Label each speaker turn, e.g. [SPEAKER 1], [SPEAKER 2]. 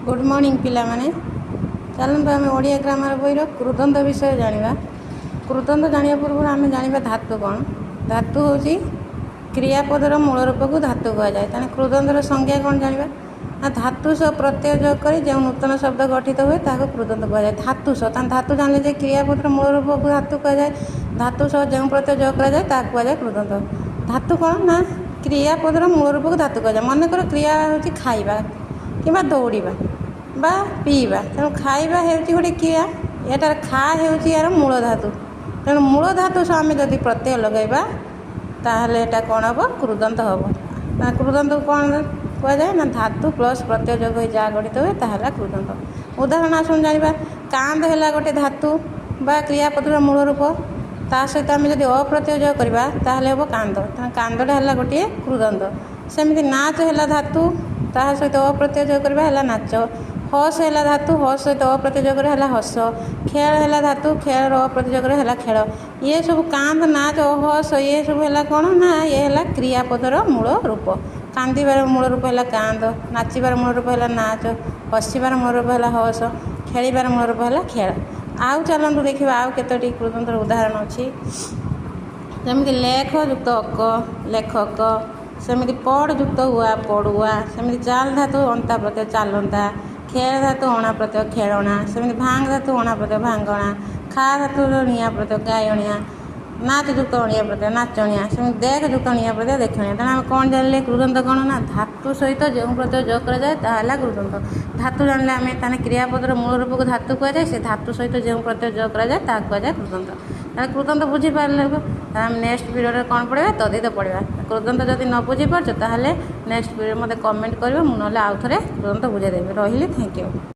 [SPEAKER 1] Good morning पिला माने चलते आम ओडिया ग्रामर बईर कृदंत विषय जाना। कृदंत जाना पूर्व आम जाना धातु कौन। धातु हूँ क्रियापदर मूल रूप को धातु कहुए। तेना कृदंतर संज्ञा कौन जाना ना धातु सह प्रत्यय जोग कर जो नूतन शब्द गठित हुए ताको कृदंत कहुए। धातु सह धातु जान जे क्रियापदर मूल रूप को धातु कहुए। धातु सह जो प्रत्यय जोग कहुए कृदंत। धातु कौन ना क्रियापदर मूल रूप को धातु कहुए। मनकर क्रिया हूँ खाइबा कि दौड़ा बा पीवा। तेणु खाइबा हूँ गोटे क्रिया। यार खा हूँ यार मूल धातु। तेणु मूल धातु सह आम जदि प्रत्यय लगेगा ताहले एटा कौन हम कृदंत हम। कृदंत कौन कहुए ना धातु प्लस प्रत्यय जोग हो जहाँ गठित हुए ताहला कृदंत। उदाहरण आसन जाना कांद है गोटे धातु बा क्रियापदर मूल रूप ता सहित आम जब अप्रत्यय जोग करवा ताहले हम कांद। कांदटा है गोटे कृदंत। सेमती नाच है धातु ता सहित अप्रत्यय जोग करवा है नाच। हस है धातु हस सहित अप्रत्यय जोग है हस। खेल है धातु खेल अप्रत्यय जोग है खेल। ये सब कांद नाच हस ये सब है कौन ना ये है क्रियापदर मूल रूप। कांदार मूल रूप है कांद। नाचबार मूल रूप है नाच। हसबार मूल रूप है हस। खेलिबार मूल रूप है खेल। आउ चलतु देखा आउ केतोटी कृदंतर उदाहरण अच्छी। जमी लेख युक्त अक लेखक। सेमती पढ़ युक्त हुआ पढ़ुआ। सेमती चाल धातु अंता प्रत्यय चालंता। खेल धातु अणा प्रत्यय खेलणा। सेमती भांग धातु अणा प्रत्यय भांगणा। खा धातु निया प्रत्यय गायणिया। नाच युक्त अणिया प्रत्यय नाचणिया। सेमती देख युक्त अणिया प्रत्यय देखणिया। तेना कौन जानले कृदंत कौन ना धातु सहित जो प्रत्यय जोग कराए ताहला कृदंत। धातु जानले आम ताने क्रियापदर मूल रूप को धातु कहुए। से धातु सहित जो प्रत्यय जोग कराए ता कहुए कृदंत। तेना कृदंत बुझीपारे आम नेक्स्ट वीडियो कौन पढ़ा तदित पढ़ा। कृदंत जदि न बुझीपार ताहले नेक्स्ट वीडियो मत कमेंट कर। मुझे आउ थे कृदंत बुझेदेवी। रही थैंक यू।